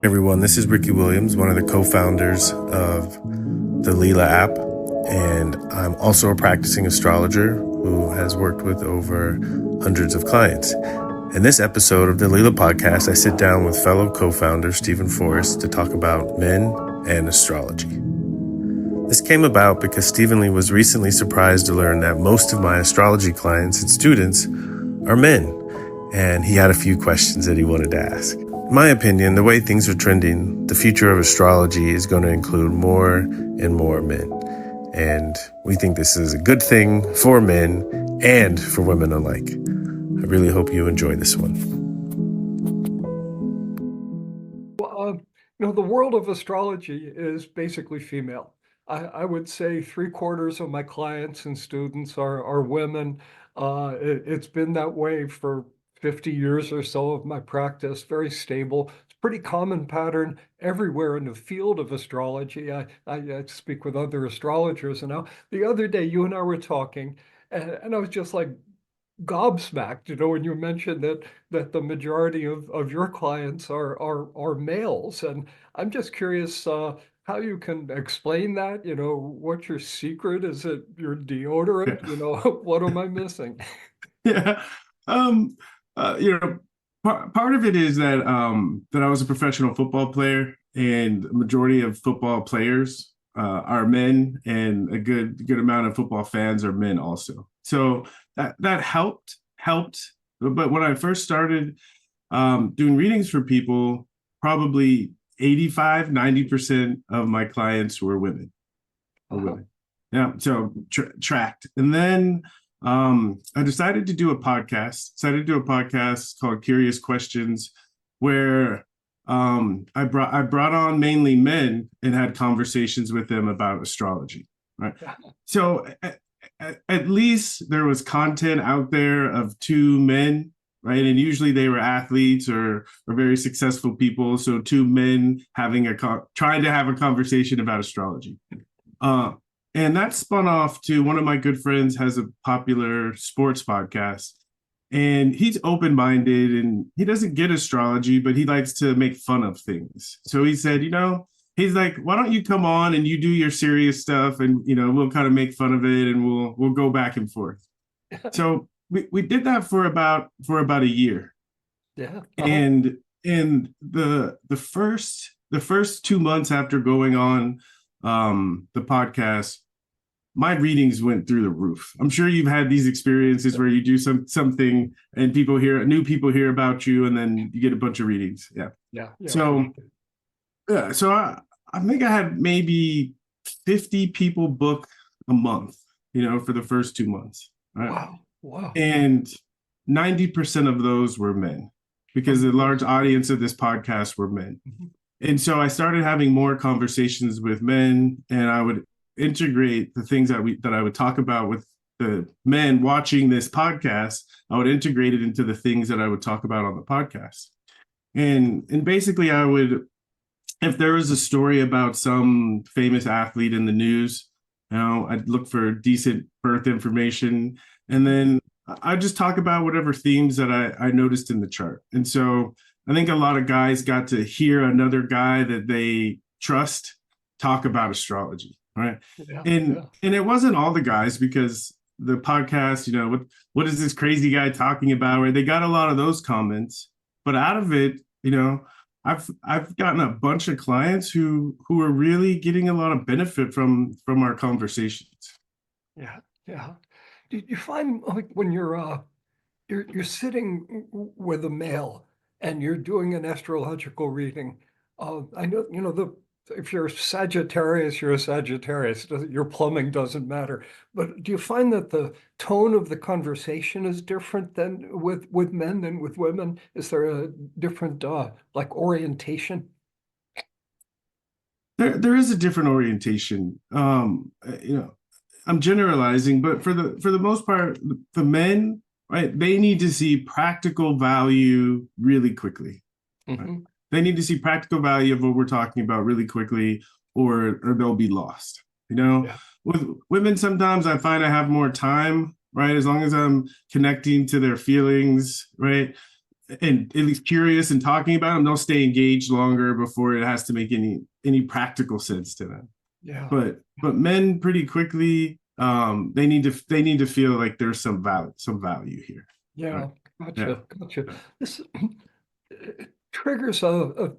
Everyone, this is Ricky Williams, one of the co-founders of the Lila app, and I'm also a practicing astrologer who has worked with over hundreds of clients. In this episode of the Lila podcast, I sit down with fellow co-founder Steven Forrest to talk about men and astrology. This came about because Stephen Lee was recently surprised to learn that most of my astrology clients and students are men, and he had a few questions that he wanted to ask. In my opinion, the way things are trending, the future of astrology is going to include more and more men. And we think this is a good thing for men and for women alike. I really hope you enjoy this one. The world of astrology is basically female. I would say 3/4 of my clients and students are women. It's been that way for 50 years or so of my practice, very stable. It's a pretty common pattern everywhere in the field of astrology. I speak with other astrologers, and now the other day you and I were talking, and I was just like gobsmacked, when you mentioned that the majority of your clients are males. And I'm just curious how you can explain that, what's your secret? Is it your deodorant? What am I missing? Yeah. Um, Part of it is that that I was a professional football player, and the majority of football players are men, and a good amount of football fans are men also. So that helped. But when I first started doing readings for people, probably 85-90% of my clients were women. Yeah, so tracked. And then I decided to do a podcast called Curious Questions, where I brought on mainly men and had conversations with them about astrology. Right. So at least there was content out there of two men, right? And usually they were athletes or very successful people. So two men trying to have a conversation about astrology. And that spun off to one of my good friends has a popular sports podcast, and he's open-minded and he doesn't get astrology, but he likes to make fun of things. So he said, he's like, why don't you come on and you do your serious stuff, and we'll kind of make fun of it, and we'll go back and forth. So we did that for about a year. Yeah. And the first 2 months after going on the podcast, my readings went through the roof. I'm sure you've had these experiences where you do something and new people hear about you, and then you get a bunch of readings. Yeah. So I think I had maybe 50 people book a month, for the first 2 months. Right? Wow. And 90% of those were men, because the large audience of this podcast were men. Mm-hmm. And so I started having more conversations with men, and I would integrate the things that I would talk about with the men watching this podcast. I would integrate it into the things that I would talk about on the podcast. And basically I would, if there was a story about some famous athlete in the news, I'd look for decent birth information, and then I'd just talk about whatever themes that I noticed in the chart. And so I think a lot of guys got to hear another guy that they trust talk about astrology, right? And it wasn't all the guys, because the podcast, what is this crazy guy talking about? Right? They got a lot of those comments, but out of it, I've gotten a bunch of clients who are really getting a lot of benefit from our conversations. Yeah. Do you find, like, when you're sitting with a male and you're doing an astrological reading, I know, if you're Sagittarius, you're a Sagittarius. Your plumbing doesn't matter. But do you find that the tone of the conversation is different than with men than with women? Is there a different orientation? There is a different orientation. I'm generalizing, but for the most part, the men, right, they need to see practical value really quickly. Mm-hmm. Right? They need to see practical value of what we're talking about really quickly, or they'll be lost. With women, sometimes I find I have more time, right? As long as I'm connecting to their feelings, right? and at least curious and talking about them, they'll stay engaged longer before it has to make any practical sense to them. Yeah. But men pretty quickly, they need to feel like there's some value here. Yeah. Yeah. Gotcha. This it triggers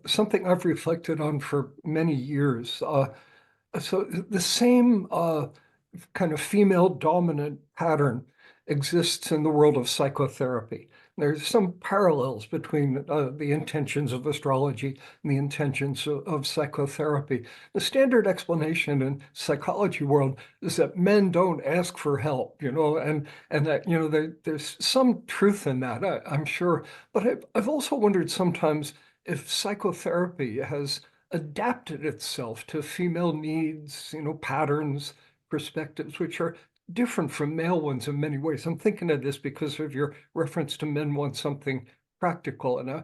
something I've reflected on for many years. So the same kind of female dominant pattern exists in the world of psychotherapy. There's some parallels between the intentions of astrology and the intentions of psychotherapy. The standard explanation in psychology world is that men don't ask for help, and that, there's some truth in that, I'm sure. But I've also wondered sometimes if psychotherapy has adapted itself to female needs, patterns, perspectives, which are different from male ones in many ways. I'm thinking of this because of your reference to men want something practical. And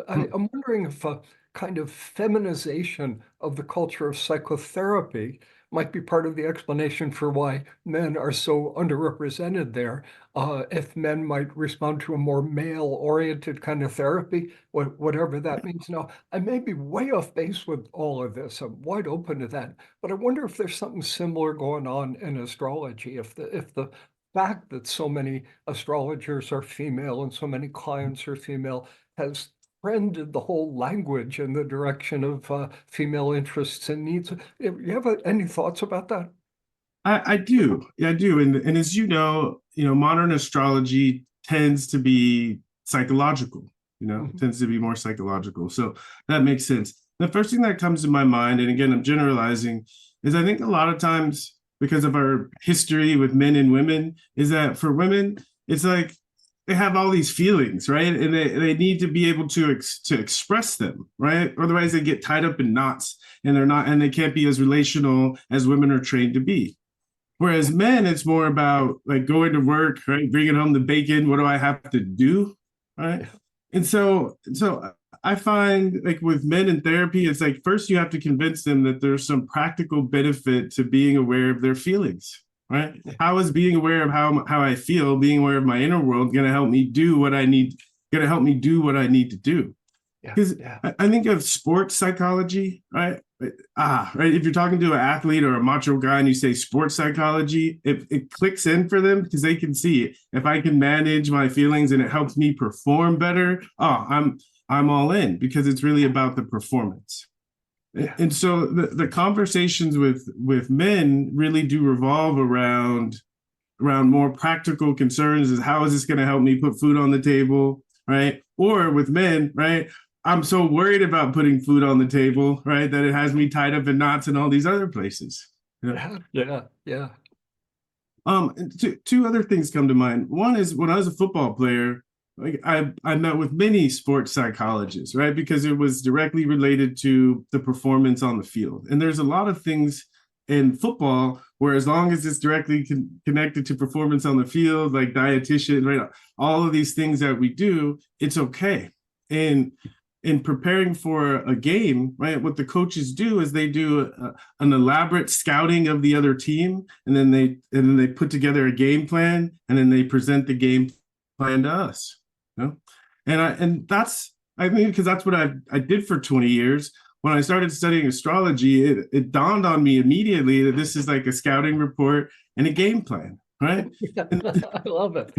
I'm wondering if a kind of feminization of the culture of psychotherapy might be part of the explanation for why men are so underrepresented there. If men might respond to a more male-oriented kind of therapy, whatever that means. Now, I may be way off base with all of this. I'm wide open to that. But I wonder if there's something similar going on in astrology, if the fact that so many astrologers are female and so many clients are female has trended the whole language in the direction of female interests and needs. You have any thoughts about that? I do. Yeah, I do. And as modern astrology tends to be psychological, tends to be more psychological. So that makes sense. The first thing that comes to my mind, and again, I'm generalizing, is I think a lot of times because of our history with men and women, is that for women, it's like they have all these feelings, right? And they need to be able to express them, right? Otherwise they get tied up in knots and they can't be as relational as women are trained to be. Whereas men, it's more about like going to work, right? Bringing home the bacon. What do I have to do, right? And so I find like with men in therapy, it's like first you have to convince them that there's some practical benefit to being aware of their feelings, right? How is being aware of how I feel, being aware of my inner world, going to help me do what I need, going to help me do what I need to do? Because I think of sports psychology, right? Right. If you're talking to an athlete or a macho guy and you say sports psychology, it clicks in for them because they can see it. If I can manage my feelings and it helps me perform better, I'm all in because it's really about the performance. Yeah. And so the conversations with men really do revolve around more practical concerns: is how is this going to help me put food on the table, right? Or with men, right? I'm so worried about putting food on the table, right, that it has me tied up in knots in all these other places. Yeah. Two other things come to mind. One is when I was a football player, like I met with many sports psychologists, right, because it was directly related to the performance on the field. And there's a lot of things in football where as long as it's directly connected to performance on the field, like dietitian, right, all of these things that we do, it's okay. And in preparing for a game, right, what the coaches do is they do an elaborate scouting of the other team, and then they put together a game plan, and then they present the game plan to us. And that's, I mean, because that's what I did for 20 years. When I started studying astrology, it dawned on me immediately that this is like a scouting report and a game plan, right? I love it.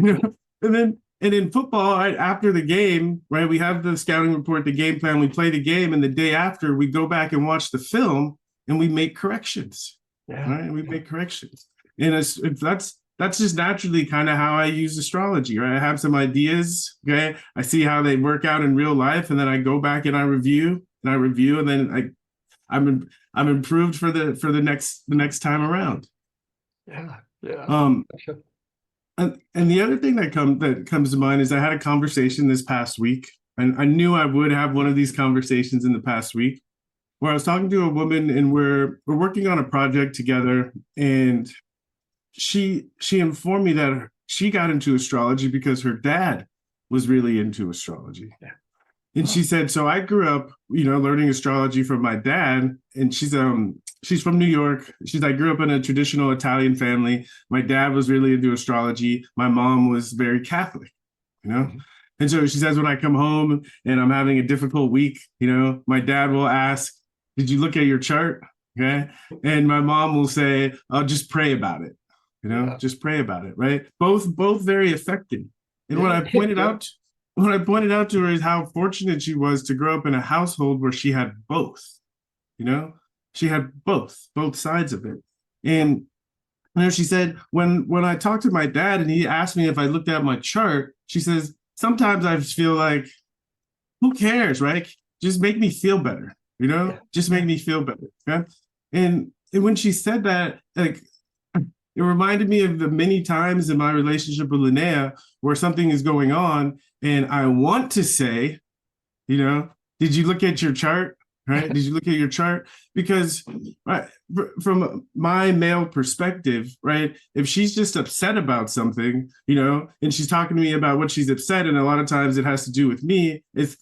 And in football, right, after the game, right, we have the scouting report, the game plan, we play the game, and the day after, we go back and watch the film, and we make corrections, right? We make corrections, and that's just naturally kind of how I use astrology, right? I have some ideas, okay? I see how they work out in real life, and then I go back and I review, and then I'm improved for the next time around. Yeah. And the other thing that comes to mind is I had a conversation this past week, and I knew I would have one of these conversations in the past week, where I was talking to a woman, and we're working on a project together, and she informed me that she got into astrology because her dad was really into astrology. Yeah. And she said, so I grew up, learning astrology from my dad, and she's from New York. I grew up in a traditional Italian family. My dad was really into astrology. My mom was very Catholic, Mm-hmm. And so she says, when I come home and I'm having a difficult week, my dad will ask, did you look at your chart? Okay. And my mom will say, I'll just pray about it. Yeah. Just pray about it. Right. Both very effective. And Yeah. Yeah. what I pointed out to her is how fortunate she was to grow up in a household where she had both, you know, she had both sides of it. And she said, when I talked to my dad and he asked me if I looked at my chart, she says, sometimes I feel like, who cares, right? Just make me feel better, Yeah. just make me feel better. Okay? And when she said that, like, it reminded me of the many times in my relationship with Linnea where something is going on and I want to say, did you look at your chart? Right? Did you look at your chart? Because right, from my male perspective, right, if she's just upset about something, and she's talking to me about what she's upset, and a lot of times it has to do with me, it's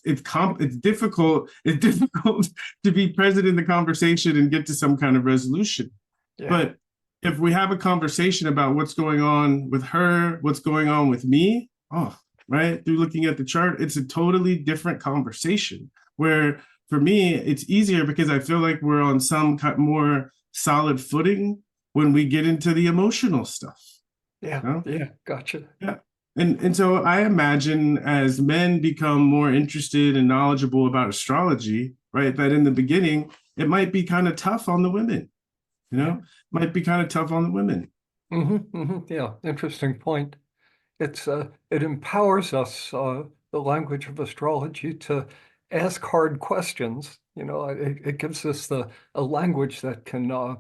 difficult to be present in the conversation and get to some kind of resolution. Yeah. But if we have a conversation about what's going on with her, what's going on with me, right, through looking at the chart, it's a totally different conversation where for me, it's easier because I feel like we're on some more solid footing when we get into the emotional stuff. Yeah. Yeah. Gotcha. Yeah. And so I imagine as men become more interested and knowledgeable about astrology, right, that in the beginning, it might be kind of tough on the women, might be kind of tough on the women. Yeah. Interesting point. It empowers us, the language of astrology, to ask hard questions. It gives us a language that can, I'm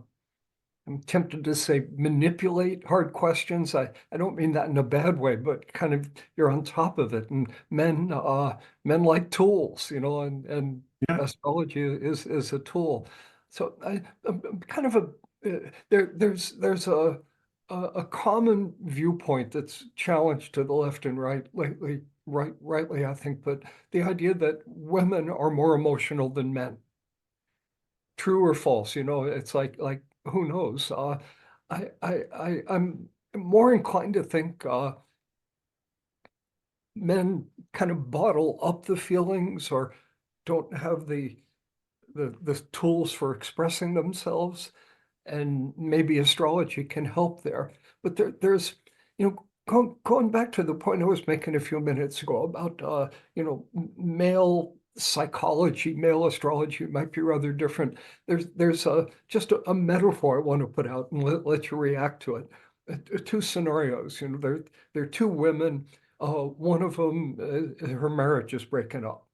tempted to say, manipulate hard questions. I don't mean that in a bad way, but kind of you're on top of it. And men like tools, and Yeah. astrology is a tool. So I'm kind of there's a common viewpoint that's challenged to the left and right lately, rightly, I think, but the idea that women are more emotional than men. True or false? It's like who knows? I'm more inclined to think men kind of bottle up the feelings or don't have the tools for expressing themselves, and maybe astrology can help there. But there's, going back to the point I was making a few minutes ago about, male psychology, male astrology might be rather different. There's just a metaphor I want to put out and let you react to it. Two scenarios, there are two women. One of them, her marriage is breaking up,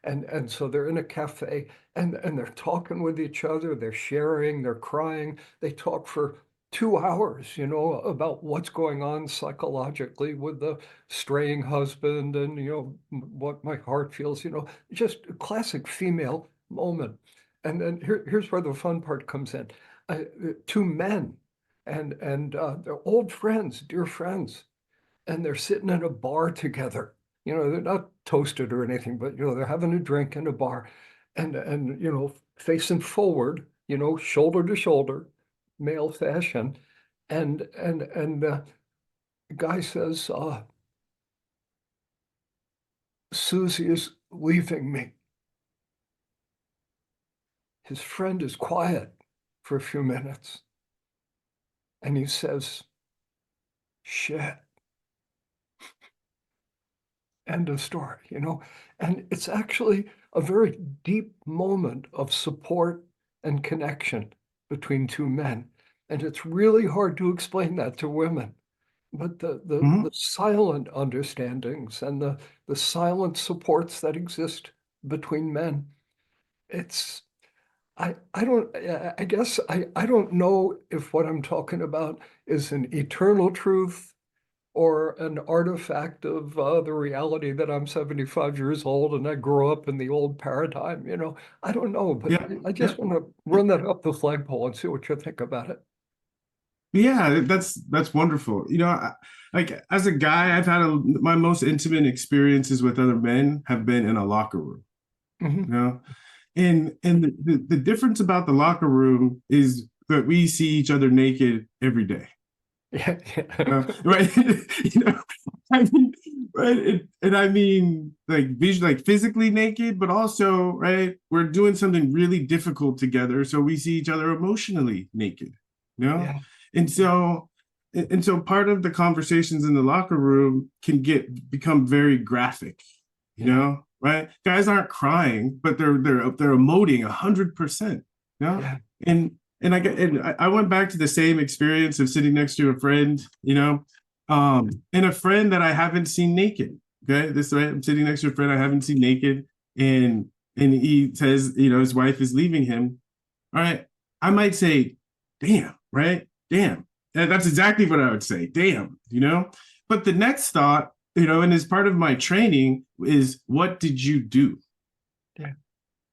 and so they're in a cafe and they're talking with each other, they're sharing, they're crying, they talk for 2 hours, about what's going on psychologically with the straying husband and, what my heart feels, just a classic female moment. And then here's where the fun part comes in. Two men and they're old friends, dear friends, and they're sitting in a bar together. They're not toasted or anything, but they're having a drink in a bar, and facing forward, shoulder to shoulder, male fashion, and the guy says, "Susie is leaving me." His friend is quiet for a few minutes, and he says, "Shit." End of story, and it's actually a very deep moment of support and connection between two men. And it's really hard to explain that to women. But the silent understandings and the silent supports that exist between men, it's I don't I guess I don't know if what I'm talking about is an eternal truth or an artifact of the reality that I'm 75 years old and I grew up in the old paradigm. I don't know, but Yeah. I just want to run that up the flagpole and see what you think about it. Yeah, that's wonderful. Like as a guy, I've had my most intimate experiences with other men have been in a locker room. Mhm. And the difference about the locker room is that we see each other naked every day. Yeah, yeah. Right? I mean, right? And I mean, like like physically naked, but also, right? We're doing something really difficult together, so we see each other emotionally naked, you know? Yeah, And so, and so part of the conversations in the locker room can become very graphic, yeah, right? Guys aren't crying, but they're emoting 100%, yeah, and I went back to the same experience of sitting next to a friend, and a friend that I haven't seen naked. Okay, this right, I'm sitting next to a friend I haven't seen naked, and he says, his wife is leaving him. All right, I might say, "Damn," right? Damn, and that's exactly what I would say. Damn, But the next thought, and as part of my training, is what did you do? yeah,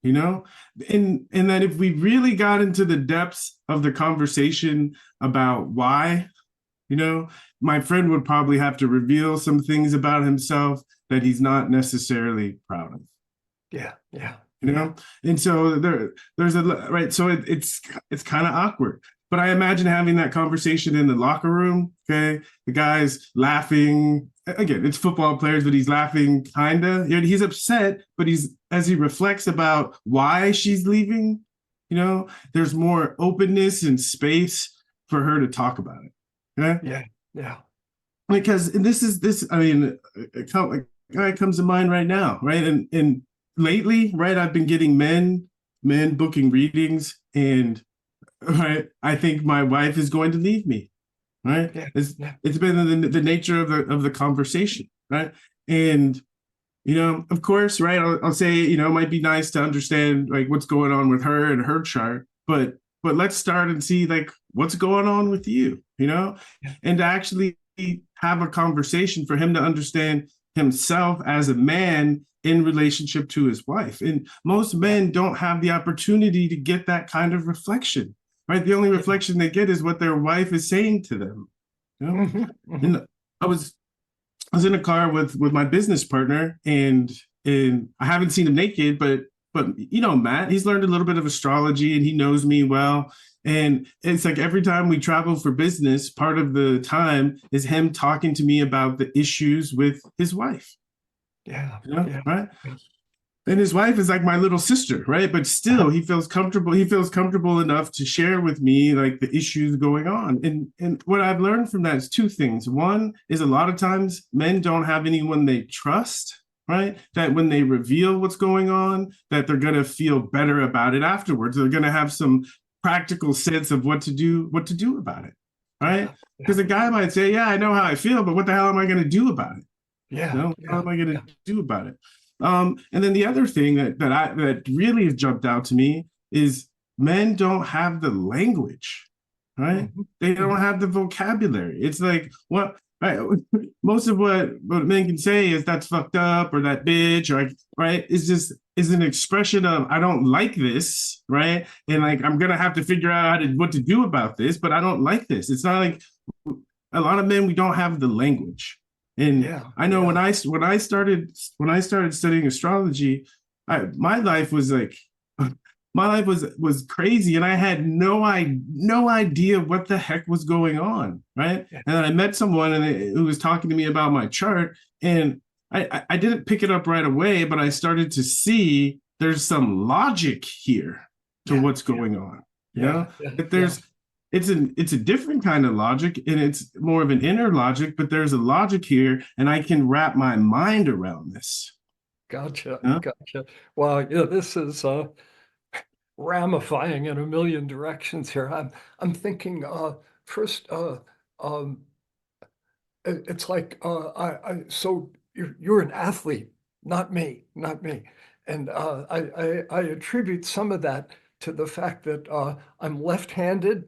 you know and that if we really got into the depths of the conversation about why, my friend would probably have to reveal some things about himself that he's not necessarily proud of. yeah, yeah, you yeah, know and so there's a right, so it's kind of awkward, but I imagine having that conversation in the locker room. Okay, the guy's laughing again, it's football players, but he's laughing kind of, he's upset, but he's, as he reflects about why she's leaving, there's more openness and space for her to talk about it. Okay, yeah, yeah, because this, I mean, a guy comes to mind right now, right? And lately, right, I've been getting men booking readings, and right, I think my wife is going to leave me. Right, yeah, it's yeah, it's been the nature of the conversation, right? And of course, right, I'll say, it might be nice to understand like what's going on with her and her chart, but let's start and see like what's going on with you, yeah, and to actually have a conversation for him to understand himself as a man in relationship to his wife. And most yeah, men don't have the opportunity to get that kind of reflection, right? The only yeah. reflection they get is what their wife is saying to them. you know Mhm, mhm. and I was in a car with my business partner, and I haven't seen him naked, but Matt, he's learned a little bit of astrology and he knows me well. And it's like every time we travel for business, part of the time is him talking to me about the issues with his wife. Yeah, yeah, Right? yeah. And his wife is like my little sister, right? But still, he feels comfortable. He feels comfortable enough to share with me like the issues going on. And what I've learned from that is two things. One is a lot of times men don't have anyone they trust, right? That when they reveal what's going on, that they're gonna feel better about it afterwards. They're gonna have some practical sense of what to do about it, right? Yeah, yeah, Because a guy might say, "Yeah, I know how I feel, but what the hell am I gonna do about it?" yeah, No, how yeah, am I going yeah. to do about it? And then the other thing that really has jumped out to me is men don't have the language, right? Mhm, They mhm. don't have the vocabulary. It's like what, right? Most of what men can say is that's fucked up or that bitch, or right, is an expression of I don't like this, right? And like I'm gonna have to figure out what to do about this, but I don't like this. It's not like a lot of men, we don't have the language. And Yeah, I know yeah, when I started studying astrology, my life was like my life was crazy, and I had no idea what the heck was going on, right? yeah, And then I met someone who was talking to me about my chart, and I didn't pick it up right away, but I started to see there's some logic here to yeah, what's yeah, going on. yeah, yeah, That yeah. it's a different kind of logic, and it's more of an inner logic, but there's a logic here, and I can wrap my mind around this. Gotcha, Yeah. gotcha. Wow, yeah, this is ramifying in a million directions here. I'm thinking first um it's like I so you're an athlete, not me, not me. And I attribute some of that to the fact that I'm left-handed,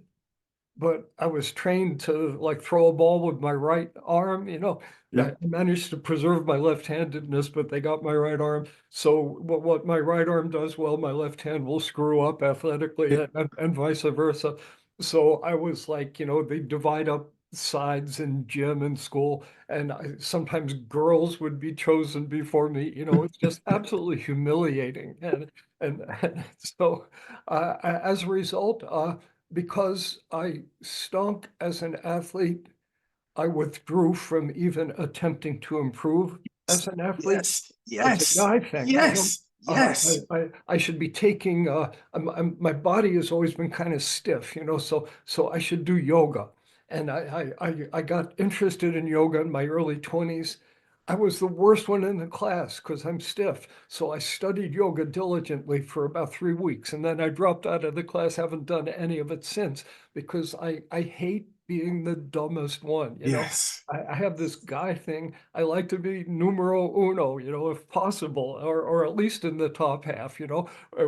but I was trained to like throw a ball with my right arm, you know. I Yep. managed to preserve my left-handedness, but they got my right arm. So what my right arm does well, my left hand will screw up athletically, Yep. and vice versa. So I was like, they divide up sides in gym and school, and sometimes girls would be chosen before me. It's just absolutely humiliating. And so as a result, because I stunk as an athlete I withdrew from even attempting to improve as an athlete. Yes, It's a yes, guy thing. yes, yes, I should be taking, my body has always been kind of stiff, so I should do yoga. And I got interested in yoga in my early 20s. I was the worst one in the class because I'm stiff. So I studied yoga diligently for about 3 weeks. And then I dropped out of the class, haven't done any of it since because I hate being the dumbest one. yes. I have this guy thing. I like to be numero uno, if possible, or at least in the top half, or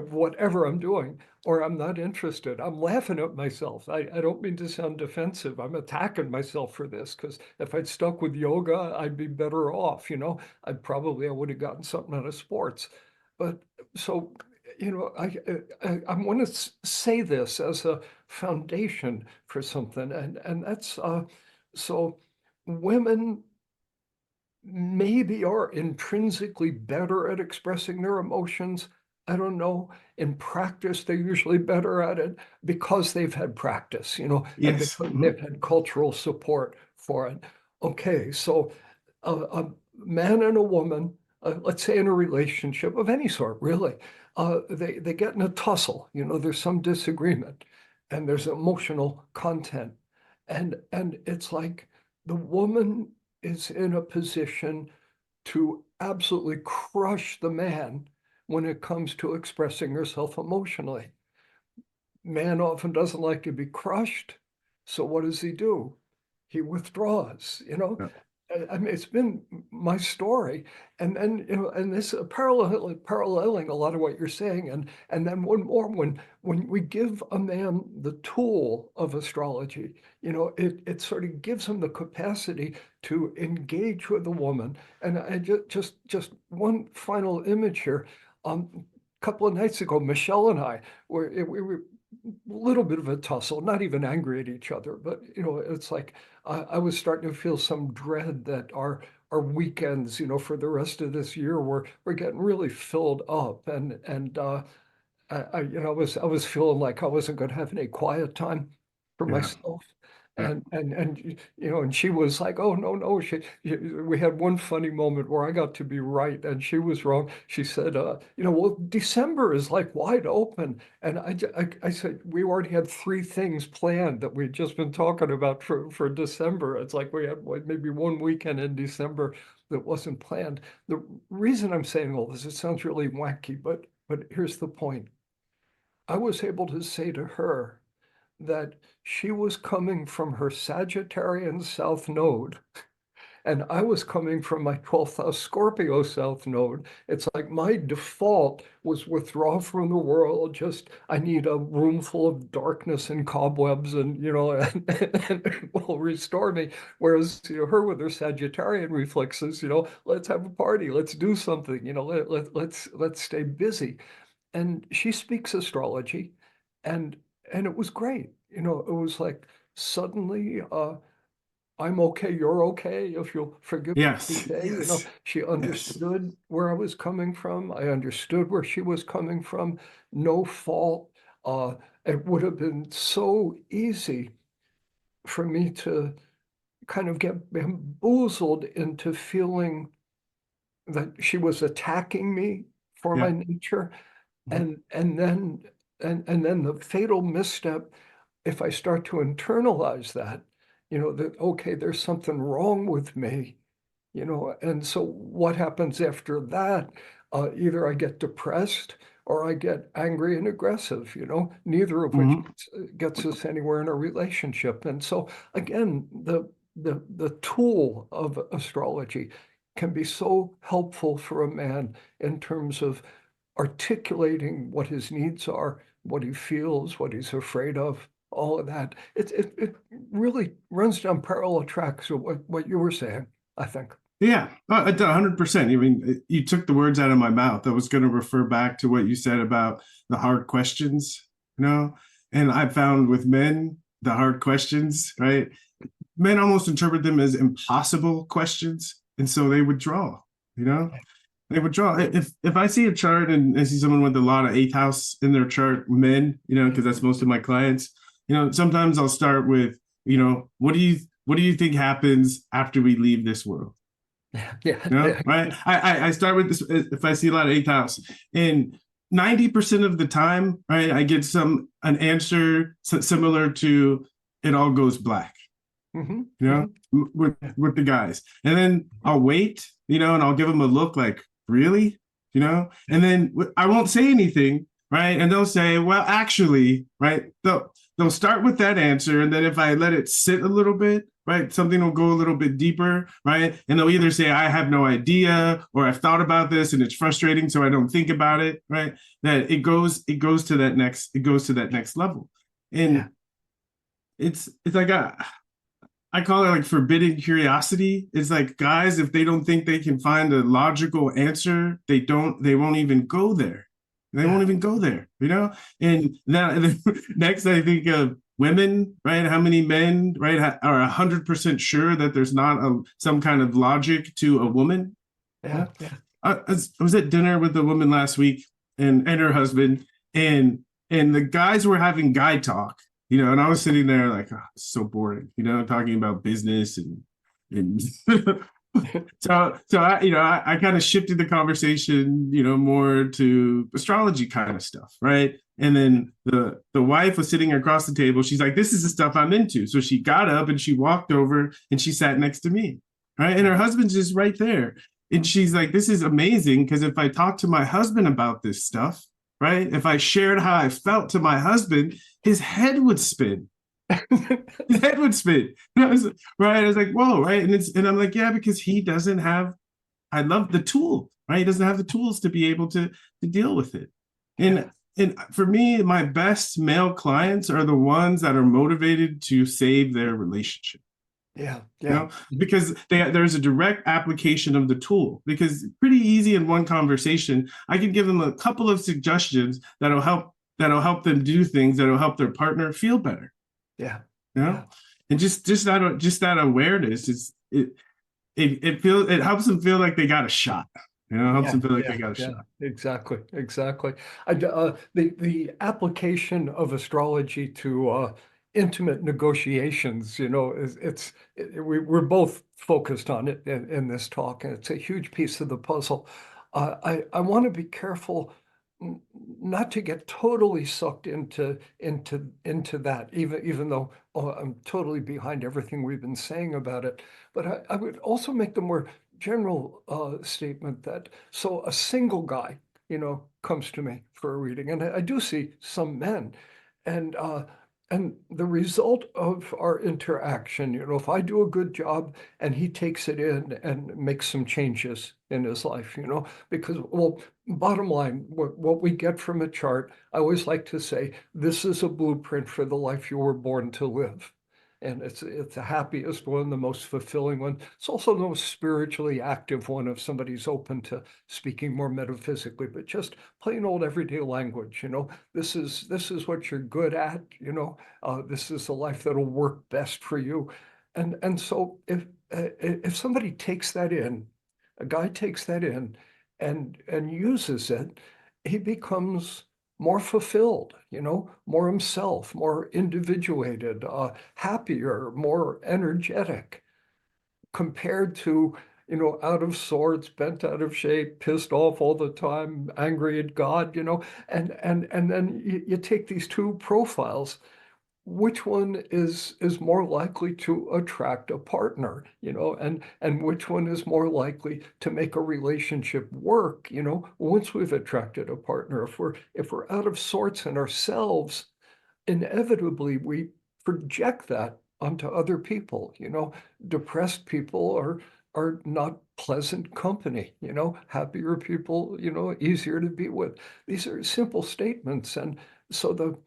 whatever I'm doing, or I'm not interested. I'm laughing at myself. I don't mean to sound defensive. I'm attacking myself for this because if I'd stuck with yoga, I'd be better off. I would have gotten something out of sports. But so, I want to say this as a foundation for something, and that's so women maybe are intrinsically better at expressing their emotions. I don't know. In practice, they're usually better at it because they've had practice, and Yes. because they've had cultural support for it. Okay, so a man and a woman, let's say in a relationship of any sort, really, they get in a tussle. There's some disagreement, and there's emotional content, and it's like the woman is in a position to absolutely crush the man when it comes to expressing herself emotionally. Man often doesn't like to be crushed, so what does he do? He withdraws. Yeah. I mean, it's been my story, and then and this paralleling a lot of what you're saying, and then one more when we give a man the tool of astrology, it sort of gives him the capacity to engage with a woman. And I just one final image here. A couple of nights ago, Michelle and I we were a little bit of a tussle, not even angry at each other, but it's like I was starting to feel some dread that our weekends, for the rest of this year, were getting really filled up, and I was feeling like I wasn't going to have any quiet time for Yeah. myself. Yeah. And she was like, "Oh, no, no." We had one funny moment where I got to be right and she was wrong. She said, "Well, December is like wide open." And I said, "We already had 3 things planned that we'd just been talking about for December." It's like we had maybe one weekend in December that wasn't planned. The reason I'm saying all this, it sounds really wacky, but here's the point. I was able to say to her that she was coming from her Sagittarian South Node, and I was coming from my 12th house Scorpio South Node. It's like my default was withdraw from the world. Just I need a room full of darkness and cobwebs, and it will restore me. Whereas her with her Sagittarian reflexes, let's have a party, let's do something, let's stay busy. And she speaks astrology, and it was great. It was like suddenly I'm okay, you're okay, if you'll forgive the Yes. cliche. Yes. She Yes. understood where I was coming from. I understood where she was coming from. No fault. Uh, it would have been so easy for me to kind of get bamboozled into feeling that she was attacking me for my Yeah. nature. Mhm. And then the fatal misstep, if I start to internalize that, that okay, there's something wrong with me, and so what happens after that? Either I get depressed or I get angry and aggressive, neither of which Mhm. gets us anywhere in a relationship. And so again, the tool of astrology can be so helpful for a man in terms of articulating what his needs are, what he feels, what he's afraid of, all of that. It really runs down parallel tracks with what you were saying, I think. Yeah, 100%. I mean, you took the words out of my mouth. I was going to refer back to what you said about the hard questions, you know, and I found with men, the hard questions, right? Men almost interpret them as impossible questions. And so they withdraw, you know, they withdraw. If I see a chart and I see someone with a lot of eighth house in their chart, men, because that's most of my clients, sometimes I'll start with, what do you what do you think happens after we leave this world? Yeah. No, right. I start with this. If I see a lot of eighth house, and 90% of the time, right, I get an answer similar to it all goes black. Mm-hmm. You know, with the guys, and then I'll wait, and I'll give them a look like, really, and then I won't say anything, right, and they'll say, well, actually, right, they'll start with that answer, and then if I let it sit a little bit, right, something will go a little bit deeper, right, and they'll either say, I have no idea, or I've thought about this and it's frustrating, so I don't think about it, right, that it goes to that next level, and Yeah. it's like I call it like forbidden curiosity. It's like, guys, if they don't think they can find a logical answer, they won't even go there. They won't even go there, And then next, I think of women, right? How many men, right, are 100% sure that there's not some kind of logic to a woman? Yeah. Yeah. I was at dinner with a woman last week and her husband, and the guys were having guy talk. And I was sitting there like, oh, it's so boring, talking about business and so I kind of shifted the conversation, more to astrology kind of stuff, right? And then the wife was sitting across the table. She's like, this is the stuff I'm into. So she got up and she walked over and she sat next to me, right? And her husband's just right there. And she's like, this is amazing because if I talk to my husband about this stuff, right? If I shared how I felt to my husband, his head would spin. His head would spin. Right? I was like, whoa, right? And I'm like, yeah, because he doesn't have, I love the tool, right? He doesn't have the tools to be able to deal with it. And for me, my best male clients are the ones that are motivated to save their relationship. Yeah. Yeah. Because there's a direct application of the tool. Because pretty easy in one conversation, I can give them a couple of suggestions that'll help them do things that'll help their partner feel better. Yeah. And just that awareness is it helps them feel like they got a shot. Helps them feel like they got a shot. Exactly. The application of astrology to intimate negotiations, we're both focused on it in this talk, and it's a huge piece of the puzzle. I want to be careful not to get totally sucked into that, even though I'm totally behind everything we've been saying about it. But I would also make the more general statement that so a single guy, comes to me for a reading, and I do see some men, and the result of our interaction, if I do a good job and he takes it in and makes some changes in his life, because, well, bottom line, what we get from a chart, I always like to say, this is a blueprint for the life you were born to live. And it's the happiest one, the most fulfilling one. It's also the most spiritually active one if somebody's open to speaking more metaphysically, but just plain old everyday language. This is what you're good at. This is the life that'll work best for you. And so if somebody takes that in, a guy takes that in and uses it, he becomes more fulfilled, more himself, more individuated, happier, more energetic, compared to, out of sorts, bent out of shape, pissed off all the time, angry at God, and then you take these two profiles. Which one is more likely to attract a partner, and which one is more likely to make a relationship work, once we've attracted a partner. If we're out of sorts in ourselves, inevitably we project that onto other people. Depressed people are not pleasant company, happier people, easier to be with. These are simple statements. And so the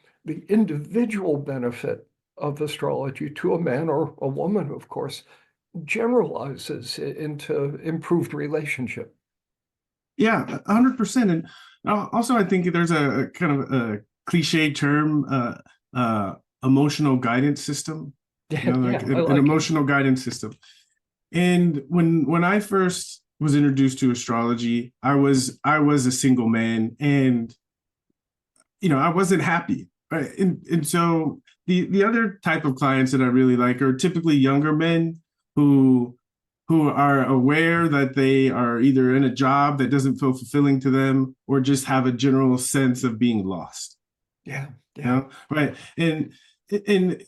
individual benefit of astrology to a man or a woman, of course, generalizes into improved relationship. Yeah, 100%. And also, I think there's a kind of a cliche term, emotional guidance system. An emotional guidance system. And when I first was introduced to astrology, I was a single man, and I wasn't happy. Right. And so the other type of clients that I really like are typically younger men who who are aware that they are either in a job that doesn't feel fulfilling to them or just have a general sense of being lost. Yeah, You yeah, know, right? And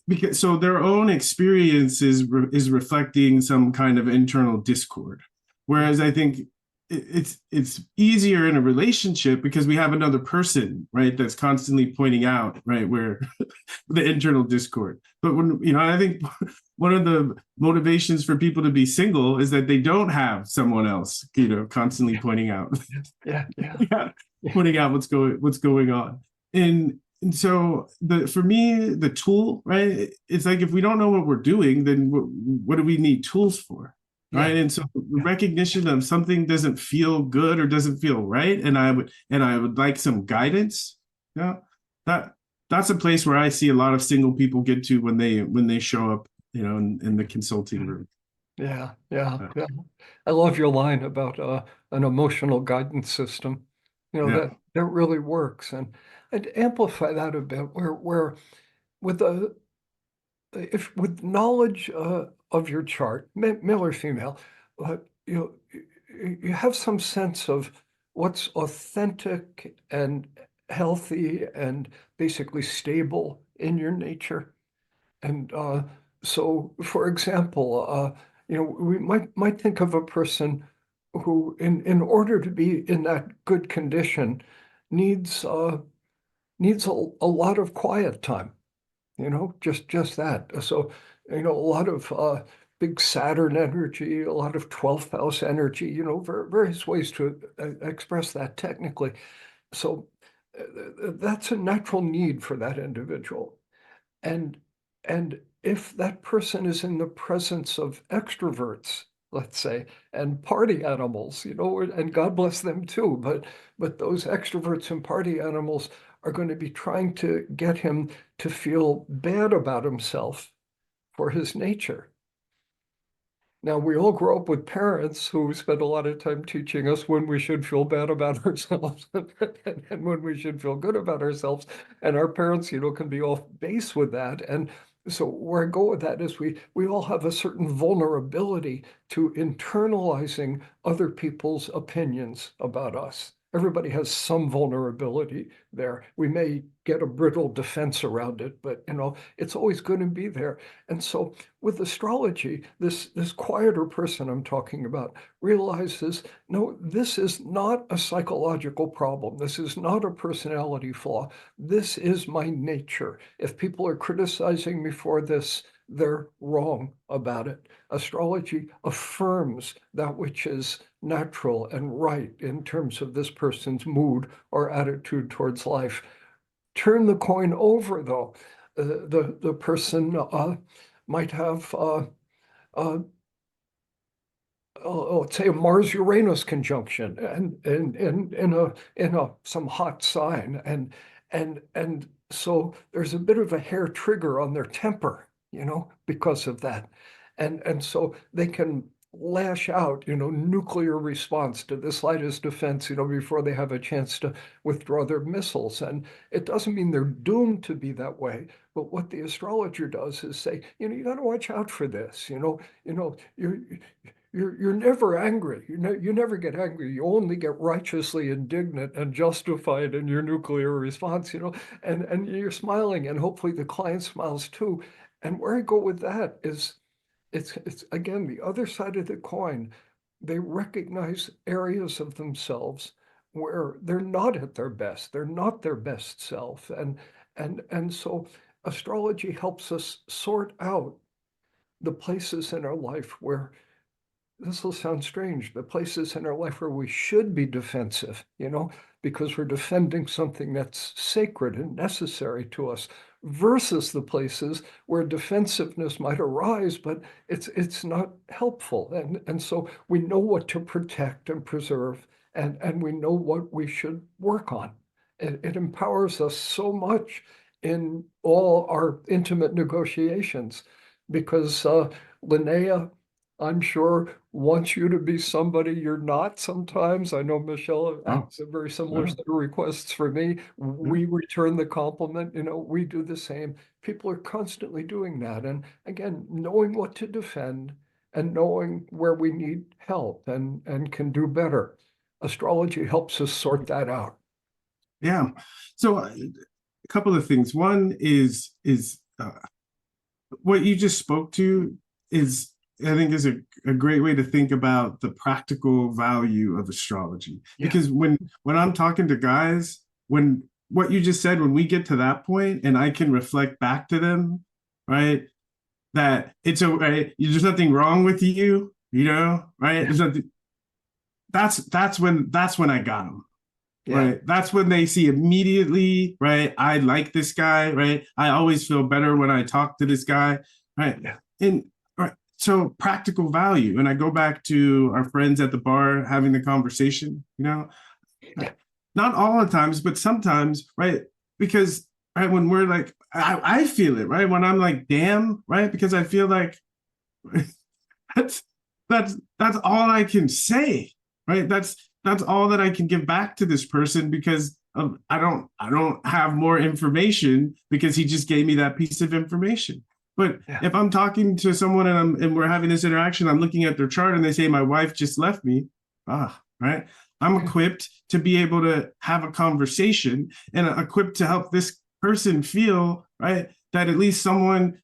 because so their own experience is reflecting some kind of internal discord. yeah, Whereas I think it's easier in a relationship because we have another person, right, that's constantly pointing out, right, where the internal discord. But when, I think one of the motivations for people to be single is that they don't have someone else, constantly yeah, pointing out, yeah, yeah, yeah, yeah, pointing out what's going on. And so for me, the tool, right? It's like if we don't know what we're doing, then what do we need tools for? yeah, Right. And so the recognition of something doesn't feel good or doesn't feel right. And I would like some guidance. Yeah. That that's a place where I see a lot of single people get to when they show up, in the consulting room. yeah, yeah, Uh, yeah. I love your line about an emotional guidance system. yeah. That really works, and I'd amplify that a bit. Where with a if with knowledge of your chart, male or female, you know, you have some sense of what's authentic and healthy and basically stable in your nature. And so, for example, we might think of a person who, in order to be in that good condition, needs needs a lot of quiet time. Just that. So, a lot of big Saturn energy, a lot of 12th house energy. Various ways to express that technically. So, that's a natural need for that individual. And and if that person is in the presence of extroverts, let's say, and party animals, and God bless them too, but those extroverts and party animals are going to be trying to get him to feel bad about himself for his nature. Now, we all grow up with parents who spend a lot of time teaching us when we should feel bad about ourselves and when we should feel good about ourselves. And our parents, can be off base with that. And so where I go with that is we all have a certain vulnerability to internalizing other people's opinions about us. Everybody has some vulnerability there. We may get a brittle defense around it, but it's always going to be there. And so with astrology, this quieter person I'm talking about realizes, no, this is not a psychological problem. This is not a personality flaw. This is my nature. If people are criticizing me for this, they're wrong about it. Astrology affirms that which is natural and right in terms of this person's mood or attitude towards life. Turn the coin over, though. The person might have, let's say, a Mars-Uranus conjunction, and in some hot sign, and so there's a bit of a hair trigger on their temper, because of that, and so they can lash out, nuclear response to the slightest defense, before they have a chance to withdraw their missiles. And it doesn't mean they're doomed to be that way. But what the astrologer does is say, you got to watch out for this. You're never angry. You never get angry. You only get righteously indignant and justified in your nuclear response. And you're smiling, and hopefully the client smiles too. And where I go with that is it's again the other side of the coin. They recognize areas of themselves where they're not at their best. They're not their best self. And so astrology helps us sort out the places in our life where, this will sound strange, the places in our life where we should be defensive, because we're defending something that's sacred and necessary to us, versus the places where defensiveness might arise, but it's not helpful. And so we know what to protect and preserve, and we know what we should work on. It empowers us so much in all our intimate negotiations, because Linnea I'm sure wants you to be somebody you're not sometimes. I know Michelle Oh, has a very similar yeah, set of requests for me. yeah, We return the compliment, we do the same. People are constantly doing that. And again, knowing what to defend and knowing where we need help and can do better. Astrology helps us sort that out. yeah. So a couple of things. One is what you just spoke to is, I think, is a great way to think about the practical value of astrology. Yeah, Because when I'm talking to guys, when what you just said, when we get to that point and I can reflect back to them, right, that it's a right, there's nothing wrong with you, right? yeah, There's nothing. That's when I got them. yeah, Right. That's when they see immediately, right? I like this guy, right? I always feel better when I talk to this guy, right? yeah, And right, so practical value. And I go back to our friends at the bar having the conversation, yeah, not all the times, but sometimes, right? Because right when we're like, I feel it, right? When I'm like, damn, right? Because I feel like that's that's all I can say, right? That's all that I can give back to this person because I don't have more information because he just gave me that piece of information. But yeah, if I'm talking to someone and we're having this interaction, I'm looking at their chart and they say my wife just left me, right? I'm yeah, equipped to be able to have a conversation and equipped to help this person feel, right, that at least someone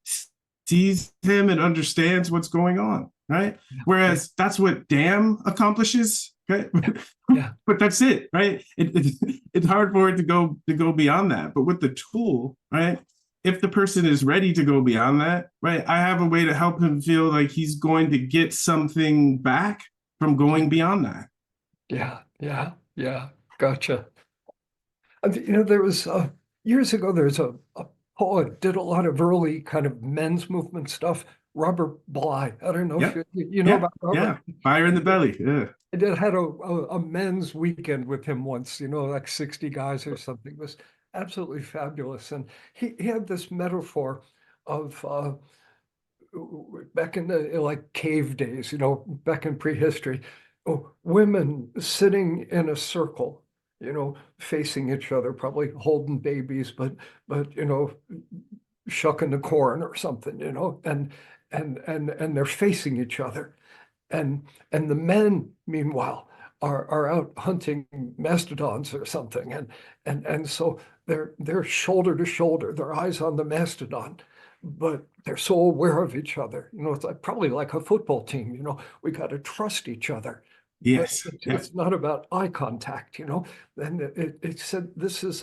sees him and understands what's going on, right? yeah, Whereas that's what damn accomplishes, okay? yeah, yeah, But that's it, right? It's hard for it to go beyond that. But with the tool, right? If the person is ready to go beyond that, right? I have a way to help him feel like he's going to get something back from going beyond that. yeah, yeah, yeah. Gotcha. There was years ago. There's a poet did a lot of early kind of men's movement stuff. Robert Bly. I don't know if Yep. you know Yeah. about Robert. Yeah. Fire in the belly. Yeah. I did had a men's weekend with him once. Like 60 guys or something. It was absolutely fabulous. And he had this metaphor of back in the like cave days. Back in prehistory. Oh, women sitting in a circle, facing each other, probably holding babies, but shucking the corn or something, and they're facing each other. And the men, meanwhile, are out hunting mastodons or something. And so they're shoulder to shoulder, their eyes on the mastodon, but they're so aware of each other. It's like, probably like a football team, we got to trust each other. But Yes. it's, Yeah. it's not about eye contact. And it said this is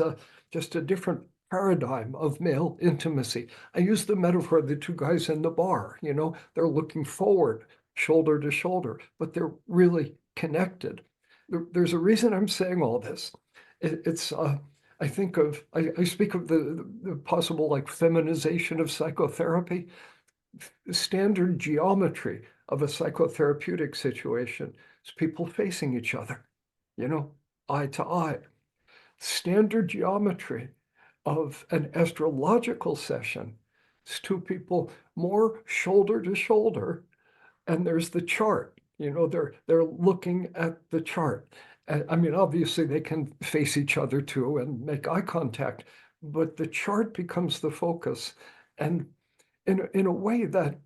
just a different paradigm of male intimacy. I use the metaphor of the two guys in the bar, they're looking forward, shoulder to shoulder, but they're really connected. There's a reason I'm saying all this. It's I speak of the possible like feminization of psychotherapy. The standard geometry of a psychotherapeutic situation is people facing each other, you know, eye to eye. Standard geometry of an astrological session is two people more shoulder to shoulder, and there's the chart. They're looking at the chart. And, I mean, obviously they can face each other too and make eye contact, but the chart becomes the focus. And in a way that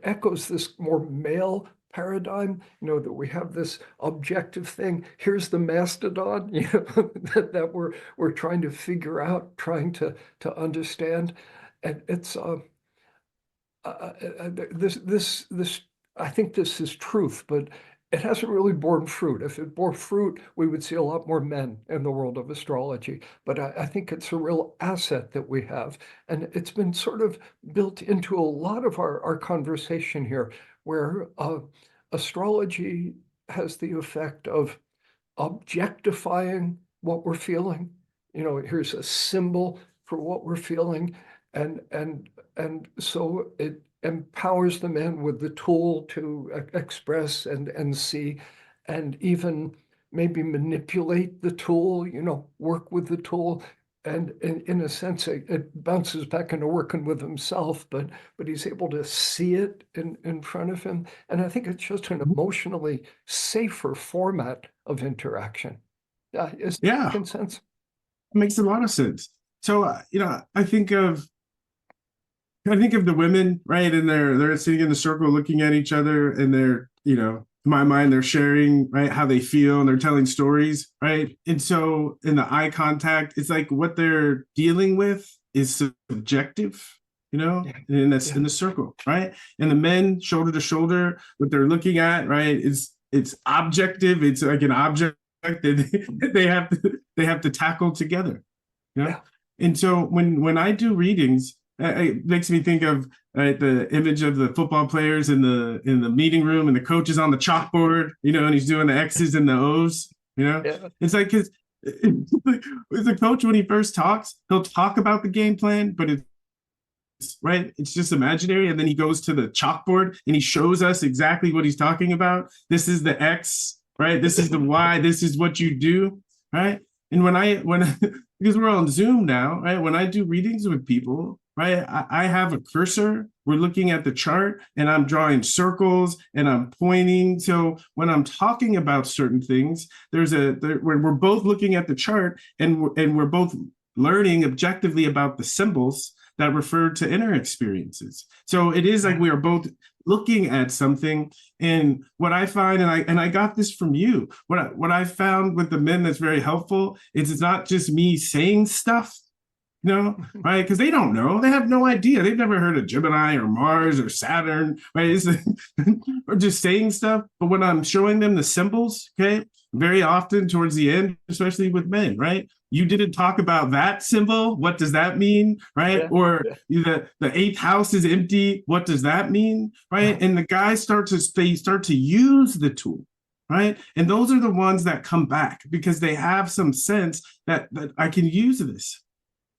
echoes this more male paradigm, that we have this objective thing. Here's the mastodon, that we're trying to figure out, trying to understand. And it's this I think this is truth, but it hasn't really borne fruit. If it bore fruit, we would see a lot more men in the world of astrology. But I think it's a real asset that we have. And it's been sort of built into a lot of our conversation here, where astrology has the effect of objectifying what we're feeling. Here's a symbol for what we're feeling, and so it empowers the man with the tool to express and see, and even maybe manipulate the tool. Work with the tool. And in a sense, it bounces back into working with himself, but he's able to see it in front of him. And I think it's just an emotionally safer format of interaction. Is that Yeah, making sense? it makes a lot of sense. So, I think of the women, right? And they're sitting in the circle looking at each other, and they're, in my mind, they're sharing, right, how they feel, and they're telling stories, right? And so in the eye contact, it's like what they're dealing with is subjective, Yeah. in this Yeah. in the circle, right? And the men shoulder to shoulder, what they're looking at, right, is it's objective. It's like an object that they have to tackle together, Yeah. And so when I do readings, it makes me think of the image of the football players in the meeting room, and the coach is on the chalkboard, and he's doing the X's and the O's. Yeah. It's like because the coach, when he first talks, he'll talk about the game plan, but it's just imaginary, and then he goes to the chalkboard and he shows us exactly what he's talking about. This is the X, right? This is the Y. This is what you do, right? And when because we're on Zoom now, right? When I do readings with people, right, I have a cursor. We're looking at the chart, and I'm drawing circles and I'm pointing. So when I'm talking about certain things, we're both looking at the chart, and we're both learning objectively about the symbols that refer to inner experiences. So it is like we are both looking at something. And what I find, and I got this from you, what I found with the men that's very helpful is it's not just me saying stuff, right? Because they don't know. They have no idea. They've never heard of Gemini or Mars or Saturn, right? Or just saying stuff. But when I'm showing them the symbols, okay, very often towards the end, especially with men, right? You didn't talk about that symbol. What does that mean, right? Yeah. Or the eighth house is empty. What does that mean, right? And the guys start to use the tool, right? And those are the ones that come back because they have some sense that I can use this.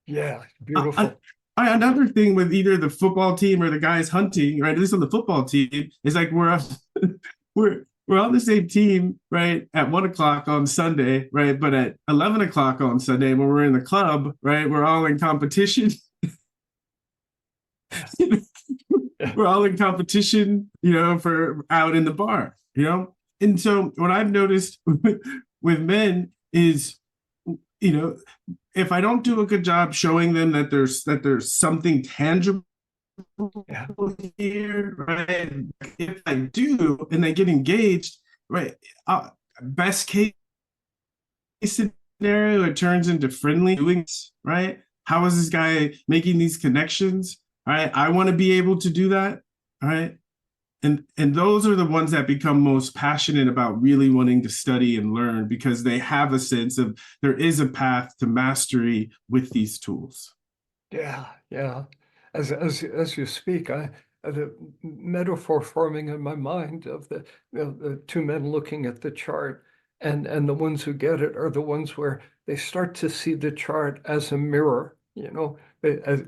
Yeah, beautiful. Another thing with either the football team or the guys hunting, right? At least on the football team, is like we're on the same team, right? At 1:00 on Sunday, right? But at 11:00 on Sunday, when we're in the club, right? We're all in competition. We're all in competition, for out in the bar, And so what I've noticed with men is, if I don't do a good job showing them that there's something tangible here, right? If I do and they get engaged, right? Best case scenario, it turns into friendly doings, right? How is this guy making these connections? Right? I want to be able to do that, right? And those are the ones that become most passionate about really wanting to study and learn because they have a sense of there is a path to mastery with these tools. Yeah, yeah. As you speak, the metaphor forming in my mind of the two men looking at the chart, and the ones who get it are the ones where they start to see the chart as a mirror.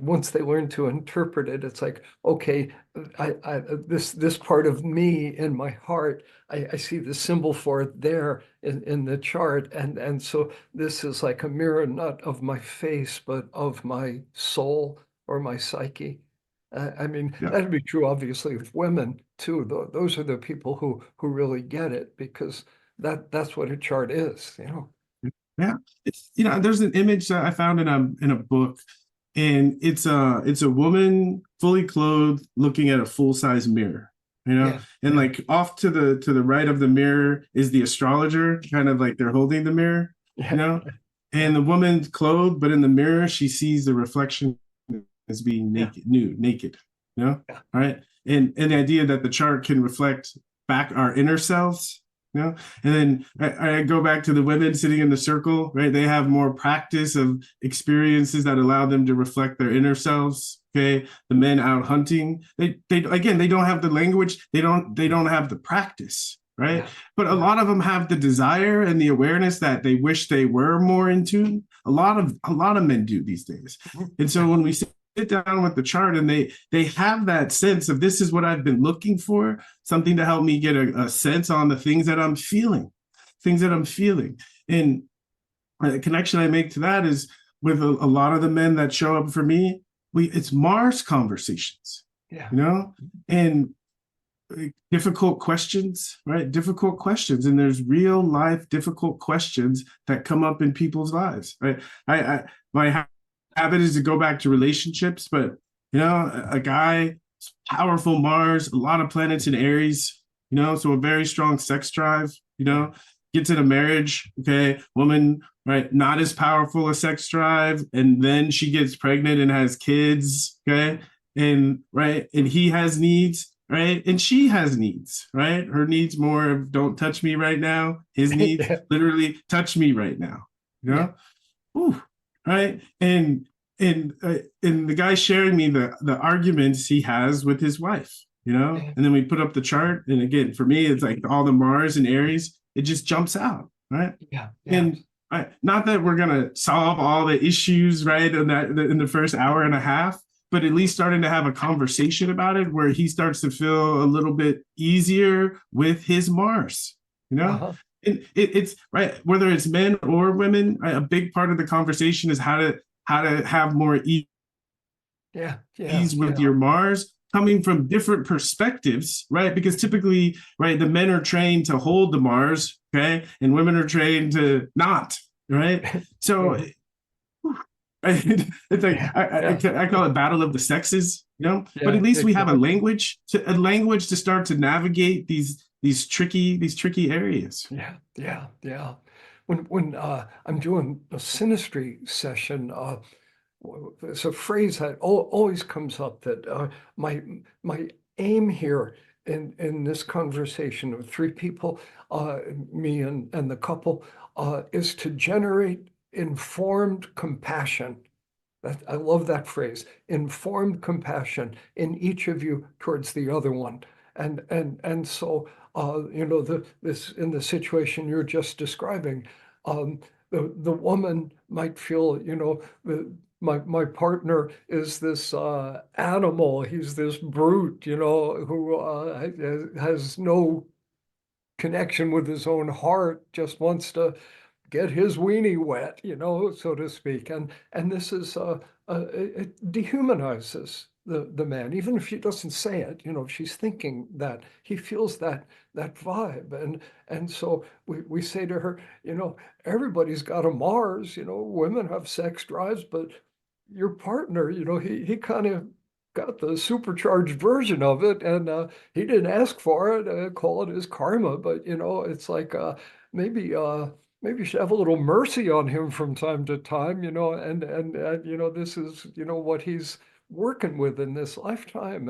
Once they learn to interpret it, it's like, okay, this part of me in my heart, I see the symbol for it there in the chart, and so this is like a mirror not of my face but of my soul or my psyche. I mean, Yeah. that'd be true obviously of women too. Those are the people who really get it because that's what a chart is. Yeah, there's an image that I found in a book, and it's a woman fully clothed looking at a full-size mirror, Yeah, and yeah. like off to the right of the mirror is the astrologer, kind of like they're holding the mirror, Yeah. and the woman's clothed, but in the mirror she sees the reflection as being naked, Yeah. all right, and the idea that the chart can reflect back our inner selves. And then I go back to the women sitting in the circle, right? They have more practice of experiences that allow them to reflect their inner selves. Okay, the men out hunting, they again, they don't have the language, they don't have the practice, right? Yeah. But a lot of them have the desire and the awareness that they wish they were more in tune. A lot of men do these days, and so when we sit down with the chart and they have that sense of this is what I've been looking for, something to help me get a sense on the things that I'm feeling. And the connection I make to that is with a lot of the men that show up for me, it's Mars conversations, Yeah. and difficult questions, right? Difficult questions, and there's real life difficult questions that come up in people's lives, right? My habit is to go back to relationships, but a guy, powerful Mars, a lot of planets in Aries, so a very strong sex drive, gets in a marriage, okay, woman, right, not as powerful a sex drive, and then she gets pregnant and has kids, okay, and he has needs, right, and she has needs, right, her needs more of don't touch me right now, his needs literally touch me right now, Ooh, right, and the guy sharing me the arguments he has with his wife, and then we put up the chart, and again, for me, it's like all the Mars and Aries, it just jumps out, right? And not that we're gonna solve all the issues, right, in the first hour and a half, but at least starting to have a conversation about it where he starts to feel a little bit easier with his Mars, And it's right, whether it's men or women, right, a big part of the conversation is how to have more ease with your Mars, coming from different perspectives, right? Because typically, right, the men are trained to hold the Mars, okay, and women are trained to not, right? So it's like I call it battle of the sexes, but at least we have a language to start to navigate these tricky areas. Yeah. When I'm doing a synastry session, it's a phrase that always comes up that my aim here in this conversation of three people, me and the couple, is to generate informed compassion. I love that phrase, informed compassion in each of you towards the other one. And so this in the situation you're just describing, the woman might feel, my partner is this animal, he's this brute, who has no connection with his own heart, just wants to get his weenie wet, so to speak. And this is it dehumanizes the man, even if she doesn't say it, if she's thinking that, he feels that vibe. And so we say to her, everybody's got a Mars, women have sex drives, but your partner, he kind of got the supercharged version of it, and he didn't ask for it, call it his karma, but it's like maybe you should have a little mercy on him from time to time, and this is what he's working with in this lifetime.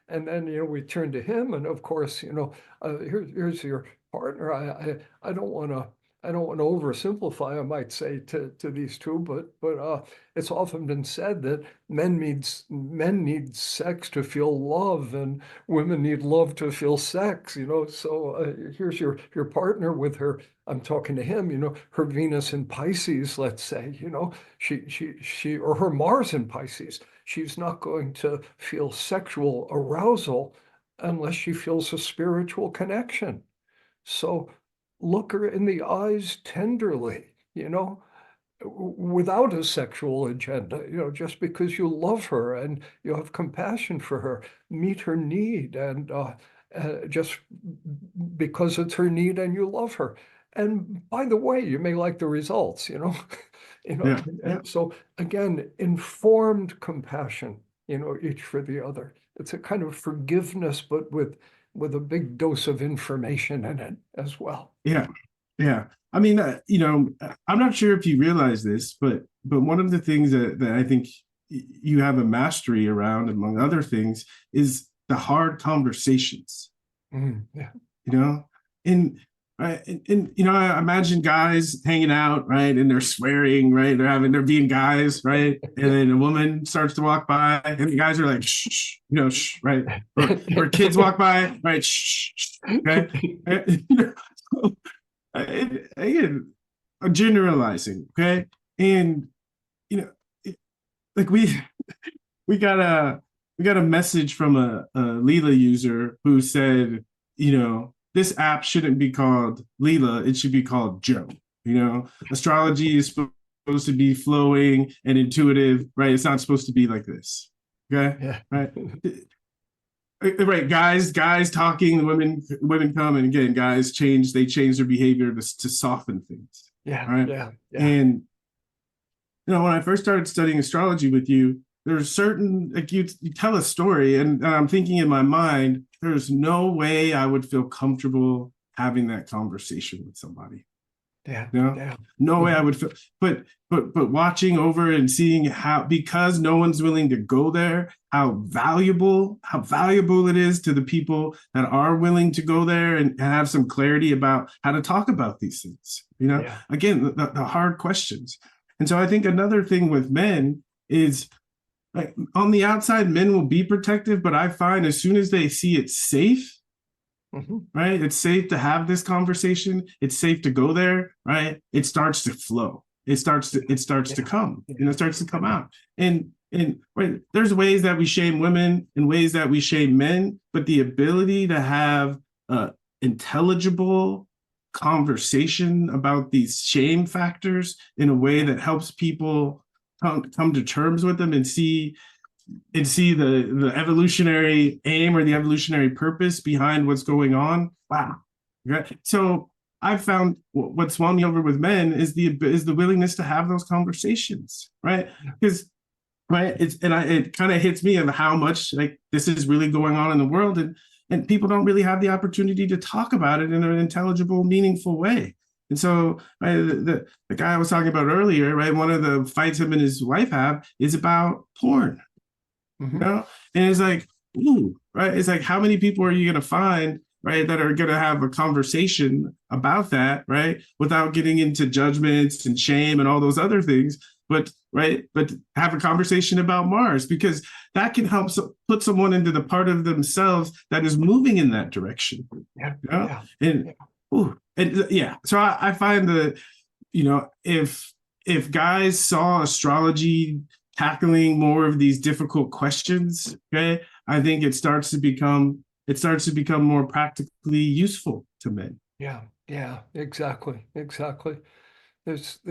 And then we turn to him, and of course, here's your partner. I don't want to oversimplify, I might say, to these two, but it's often been said that men need sex to feel love, and women need love to feel sex. So here's your partner with her. I'm talking to him. Her Venus in Pisces, let's say. She or her Mars in Pisces. She's not going to feel sexual arousal unless she feels a spiritual connection. So look her in the eyes tenderly, without a sexual agenda, just because you love her and you have compassion for her, meet her need, and just because it's her need and you love her. And by the way, you may like the results, And so again, informed compassion, each for the other. It's a kind of forgiveness, but with a big dose of information in it as well. Yeah. I mean, I'm not sure if you realize this, but one of the things that I think you have a mastery around, among other things, is the hard conversations. Yeah. And I imagine guys hanging out, right, and they're swearing, right, they're being guys, right, and then a woman starts to walk by, and the guys are like, shh, shh, right, or kids walk by, right, shh, right. Again, I'm generalizing, okay, and like we got a message from a Lila user who said, this app shouldn't be called Lila, it should be called Joe. Astrology is supposed to be flowing and intuitive, right? It's not supposed to be like this. Okay. Yeah. Right. Right. Guys talking, women come, and again, guys change their behavior to soften things. Yeah. Right. Yeah. Yeah. And when I first started studying astrology with you, there's certain, like, you tell a story, and I'm thinking in my mind, there's no way I would feel comfortable having that conversation with somebody. Yeah. Yeah. No way I would feel, but watching over and seeing how, because no one's willing to go there, how valuable it is to the people that are willing to go there and have some clarity about how to talk about these things. Yeah. Again, the hard questions. And so I think another thing with men is, like, on the outside, men will be protective, but I find as soon as they see it's safe, right? It's safe to have this conversation. It's safe to go there, right? It starts to flow. It starts to come. It starts to come out. And right, there's ways that we shame women and ways that we shame men, but the ability to have intelligible conversation about these shame factors in a way that helps people come to terms with them and see the evolutionary aim or the evolutionary purpose behind what's going on. Wow. Okay. So I've found what's won me over with men is the willingness to have those conversations, right? Because it kind of hits me of how much, like, this is really going on in the world, and people don't really have the opportunity to talk about it in an intelligible, meaningful way. And so, right, the guy I was talking about earlier, right, one of the fights him and his wife have is about porn. And it's like, ooh, right? It's like, how many people are you going to find, right, that are going to have a conversation about that, right, without getting into judgments and shame and all those other things, but have a conversation about Mars, because that can help put someone into the part of themselves that is moving in that direction. So I find that, if guys saw astrology tackling more of these difficult questions, okay, I think it starts to become more practically useful to men. Yeah, exactly. There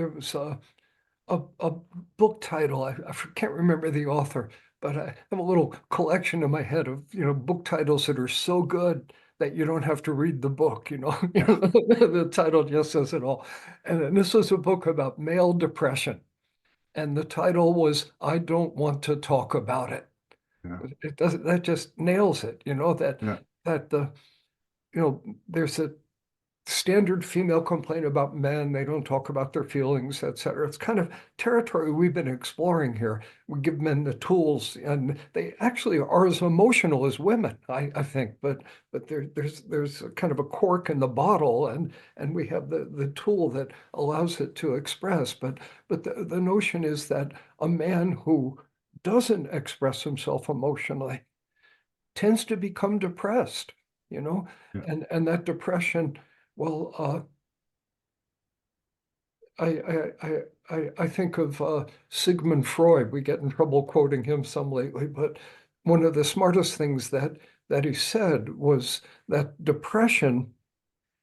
was a book title. I can't remember the author, but I have a little collection in my head of book titles that are so good that you don't have to read the book. The title just says it all. And this was a book about male depression. And the title was, I Don't Want to Talk About It. Yeah. It doesn't, that just nails it, there's a standard female complaint about men. They don't talk about their feelings, etc. It's kind of territory we've been exploring here. We give men the tools, and they actually are as emotional as women, I think. But there's a kind of a cork in the bottle, and we have the tool that allows it to express. But the notion is that a man who doesn't express himself emotionally tends to become depressed, and that depression. Well, I think of Sigmund Freud. We get in trouble quoting him some lately, but one of the smartest things that he said was that depression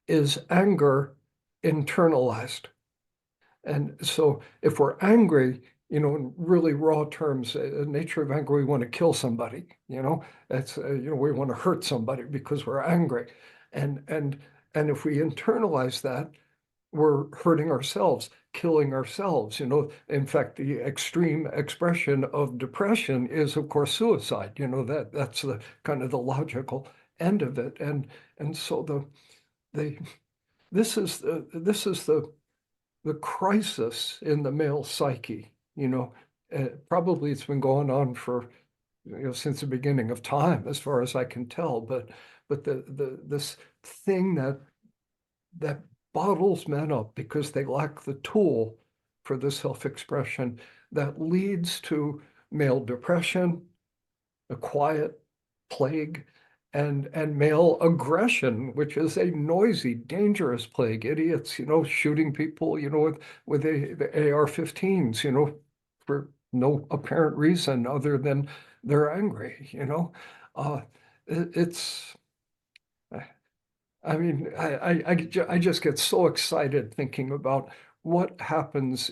is anger internalized. And so if we're angry, in really raw terms, the nature of anger, we want to kill somebody, that's, we want to hurt somebody because we're angry. And if we internalize that, we're hurting ourselves, killing ourselves. In fact, the extreme expression of depression is, of course, suicide. That's the kind of the logical end of it. And so this is the crisis in the male psyche. Probably it's been going on for since the beginning of time, as far as I can tell. But this thing that bottles men up because they lack the tool for the self-expression, that leads to male depression, a quiet plague, and male aggression, which is a noisy, dangerous plague. Idiots, shooting people, with the AR-15s, for no apparent reason other than they're angry. It's. I mean, I just get so excited thinking about what happens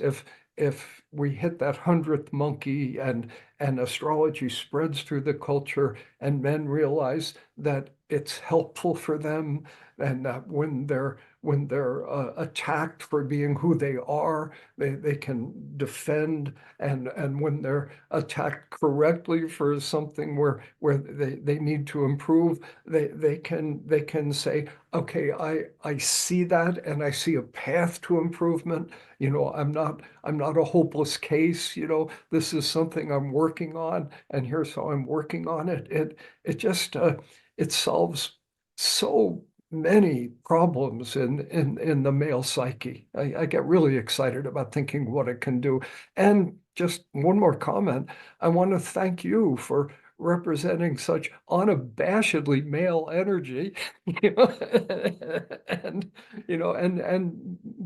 if we hit that 100th monkey and astrology spreads through the culture and men realize that it's helpful for them, and that when they're attacked for being who they are, they can defend, and when they're attacked correctly for something where they need to improve, they can say, okay, I see that and I see a path to improvement. I'm not a hopeless case. This is something I'm working on, and here's how I'm working on it. It just it solves so many problems in the male psyche. I get really excited about thinking what it can do. And just one more comment, I want to thank you for representing such unabashedly male energy, and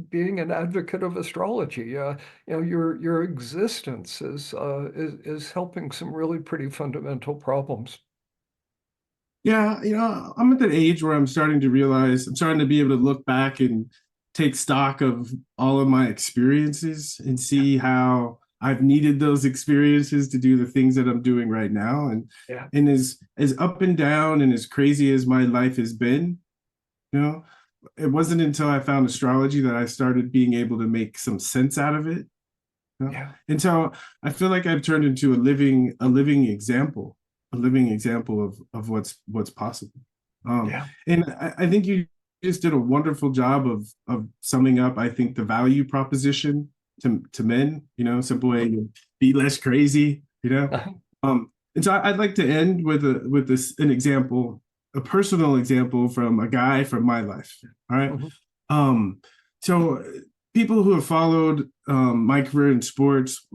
being an advocate of astrology. Your existence is helping some really pretty fundamental problems. Yeah, I'm at that age where I'm starting to realize, I'm starting to be able to look back and take stock of all of my experiences and see how I've needed those experiences to do the things that I'm doing right now. And Yeah. and as up and down and as crazy as my life has been, you know, it wasn't until I found astrology that I started being able to make some sense out of it. Yeah. And so I feel like I've turned into a living example, of what's possible. Yeah. And I think you just did a wonderful job of summing up, I think, the value proposition to men, simple way to be less crazy, and so I'd like to end with an example, a personal example from a guy from my life. All right. Mhm. So people who have followed my career in sports,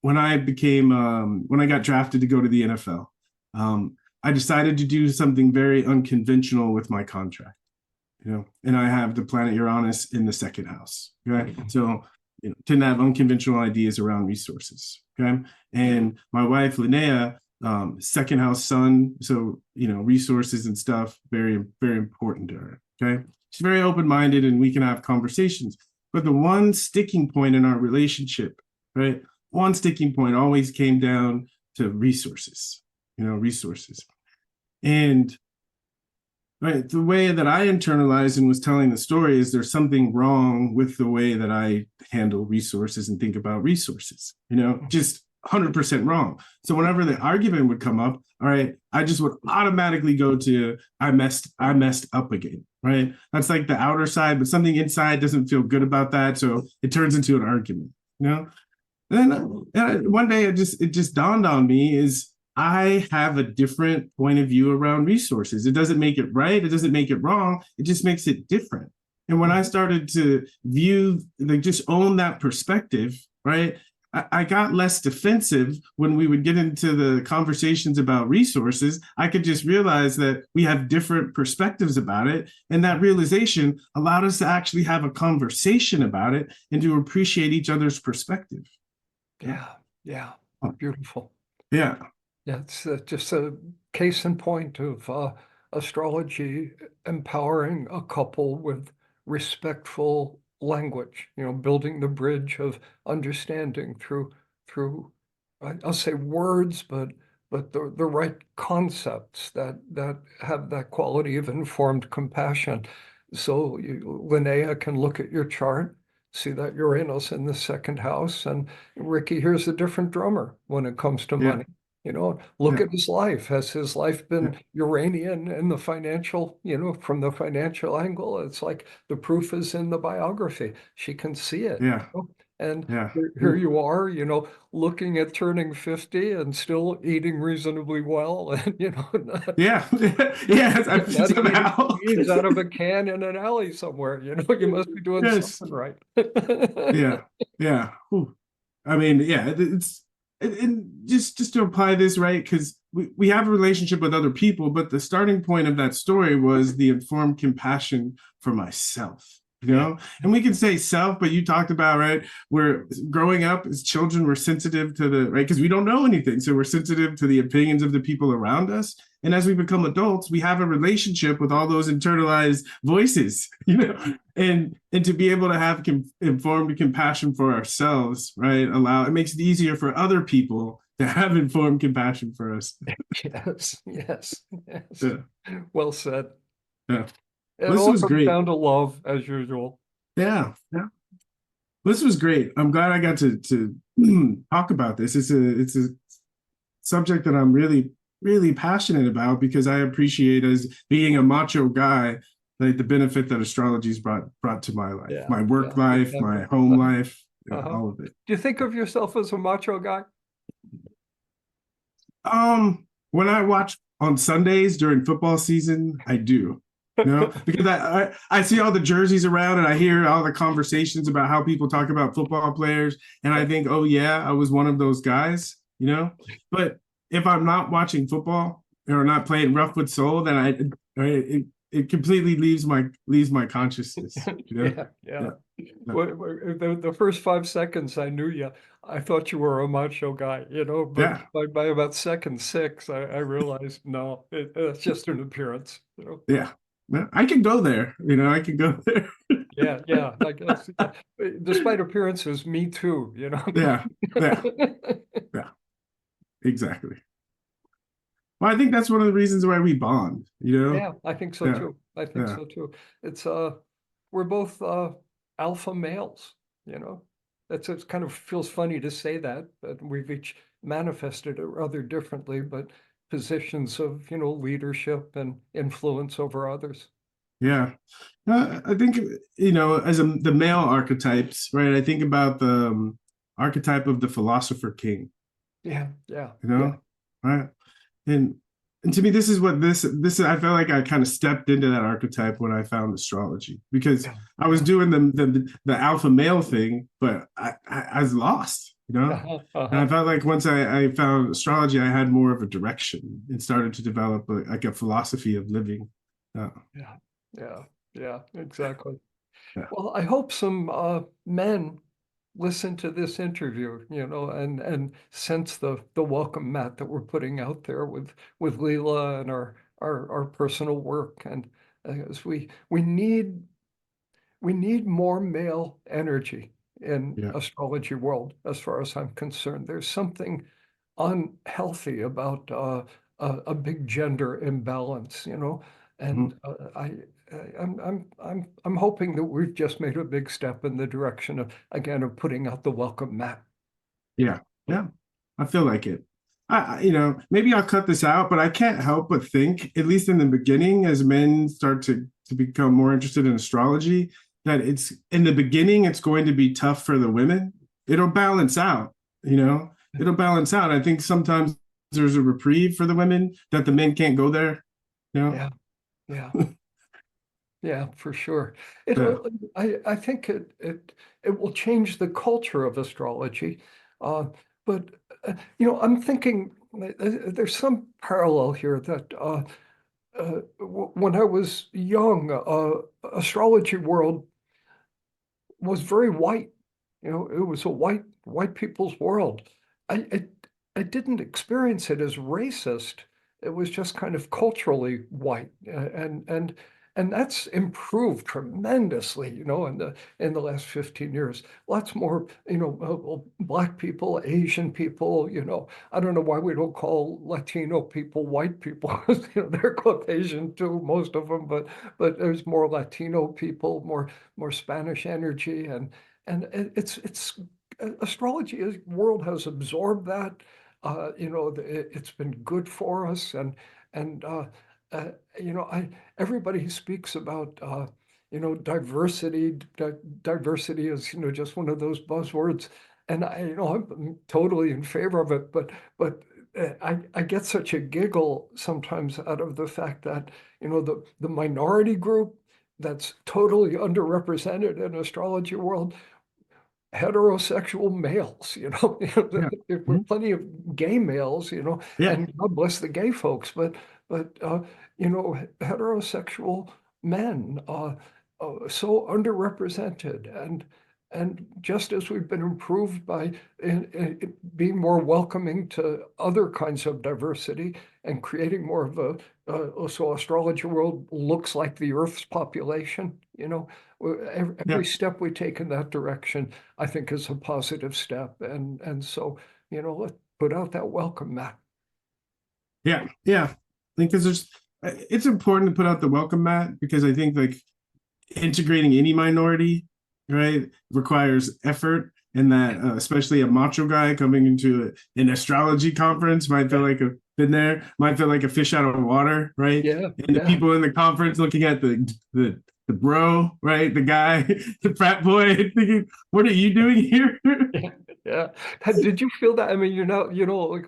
when I got drafted to go to the NFL, I decided to do something very unconventional with my contract, and I have the planet Uranus in the second house. Okay. So, tend to have unconventional ideas around resources. Okay. And my wife, Linnea, second house sun. So, resources and stuff, very, very important to her. Okay. She's very open-minded and we can have conversations. But the one sticking point in our relationship, right? One sticking point always came down to resources, resources. And right, the way that I internalized and was telling the story is there's something wrong with the way that I handle resources and think about resources, just 100% wrong. So whenever the argument would come up, all right, I just would automatically go to I messed up again, right? That's like the outer side, but something inside doesn't feel good about that, so it turns into an argument, And then one day it just dawned on me is I have a different point of view around resources. It doesn't make it right. It doesn't make it wrong. It just makes it different. And when I started to view, just own that perspective, right, I got less defensive when we would get into the conversations about resources. I could just realize that we have different perspectives about it. And that realization allowed us to actually have a conversation about it and to appreciate each other's perspective. Yeah. Yeah. Beautiful. Yeah. Yeah, it's just a case in point of astrology empowering a couple with respectful language, building the bridge of understanding through I'll say words, but the right concepts that have that quality of informed compassion. So Linnea can look at your chart, see that Uranus in the second house, and Ricky, here's a different drummer when it comes to money. Look at his life. Has his life been Uranian in the financial, from the financial angle? It's like the proof is in the biography. She can see it. Yeah. And here you are, looking at turning 50 and still eating reasonably well. And, not eating beans out of a can in an alley somewhere. You must be doing something right. Yeah. Whew. I mean, it's, and just to apply this, right, because we have a relationship with other people, but the starting point of that story was the informed compassion for myself, and we can say self, but you talked about, right, we're growing up as children, we're sensitive to right, because we don't know anything, so we're sensitive to the opinions of the people around us. And as we become adults, we have a relationship with all those internalized voices, and to be able to have informed compassion for ourselves, right? It makes it easier for other people to have informed compassion for us. Yes, yes, yes. Yeah. Well said. Yeah. It This all was comes great. down to love, as usual. Yeah. Yeah. This was great. I'm glad I got to talk about this. It's a subject that I'm really, really passionate about because I appreciate, as being a macho guy, like the benefit that astrology's brought to my life, Yeah, my work yeah, life, exactly. my home life, Uh-huh. all of it. Do you think of yourself as a macho guy? When I watch on Sundays during football season, I do. Because I see all the jerseys around and I hear all the conversations about how people talk about football players, and I think, oh yeah, I was one of those guys, But if I'm not watching football or not playing rough with soul, then it completely leaves my consciousness. Yeah, yeah. The first 5 seconds I knew you, I thought you were a macho guy, but Yeah, by about second 6, I realized, no, it's just an appearance, yeah. I can go there, I can go there. Yeah, yeah, I guess. Yeah. Despite appearances, me too, Yeah, yeah, yeah, exactly. Well, I think that's one of the reasons why we bond, Yeah, I think so Yeah, too. I think yeah, so too. It's we're both alpha males, you know. It kind of feels funny to say that, but we've each manifested it rather differently, but positions of, leadership and influence over others. yeah. I think, as the male archetypes, right? I think about the archetype of the philosopher king, Yeah, yeah, you yeah. know, right? And and to me, this is what this I felt like I kind of stepped into that archetype when I found astrology, because Yeah, I was yeah. doing the alpha male thing, but I was lost, Uh-huh, And I uh-huh. felt like once I found astrology, I had more of a direction and started to develop like a philosophy of living. Yeah, yeah, yeah, exactly. Yeah. Well, I hope some men listen to this interview, and sense the welcome mat that we're putting out there with Lila and our personal work. And as we need more male energy in Yeah. astrology world, as far as I'm concerned. There's something unhealthy about a big gender imbalance, Mhm. and I'm hoping that we've just made a big step in the direction of, again, of putting out the welcome mat. Yeah. Yeah. I feel like it. Maybe I'll cut this out, but I can't help but think, at least in the beginning, as men start to become more interested in astrology, that it's in the beginning, it's going to be tough for the women. It'll balance out, it'll balance out. I think sometimes there's a reprieve for the women that the men can't go there, you know? Yeah, yeah. Yeah, for sure. It, Yeah. I think it will change the culture of astrology. Uh, but I'm thinking there's some parallel here that when I was young, astrology world was very white. It was a white people's world. I didn't experience it as racist. It was just kind of culturally white, and that's improved tremendously, in the last 15 years. Lots more, Black people, Asian people, I don't know why we don't call Latino people white people, because they're Caucasian too, most of them, but there's more Latino people, more Spanish energy, and it's astrology world has absorbed that. It's been good for us, and uh, I everybody speaks about diversity. Diversity is just one of those buzzwords, and I'm totally in favor of it. But I get such a giggle sometimes out of the fact that the minority group that's totally underrepresented in astrology world, heterosexual males, Yeah. there were Mhm. plenty of gay males, Yeah. and God bless the gay folks, but heterosexual men so underrepresented, And just as we've been improved by being more welcoming to other kinds of diversity and creating more of so astrology world looks like the Earth's population, every step we take in that direction, I think is a positive step. And so, let's put out that welcome mat. Yeah. I think it's important to put out the welcome mat, because I think like integrating any minority, right, requires effort, and that especially a macho guy coming into an astrology conference might feel like might feel like a fish out of water, right? And the people in the conference looking at the bro, right, the guy, the frat boy, thinking, what are you doing here? Yeah. Did you feel that? I mean, you're not,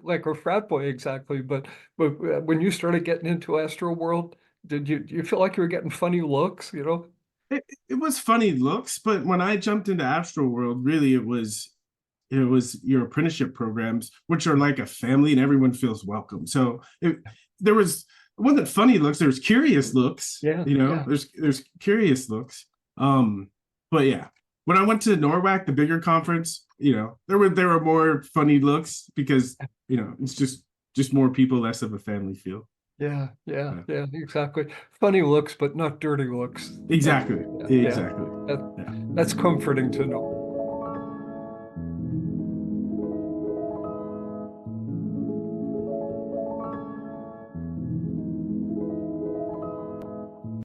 like a frat boy exactly, but when you started getting into Astro World, did you feel like you were getting funny looks, It was funny looks, but when I jumped into Astro World, really it was your apprenticeship programs, which are like a family, and everyone feels welcome. So it wasn't funny looks, there was curious looks. There's curious looks. But yeah, when I went to NORWAC, the bigger conference, there were more funny looks, because it's just more people, less of a family feel. Yeah, exactly. Funny looks, but not dirty looks. Exactly. That's comforting to know.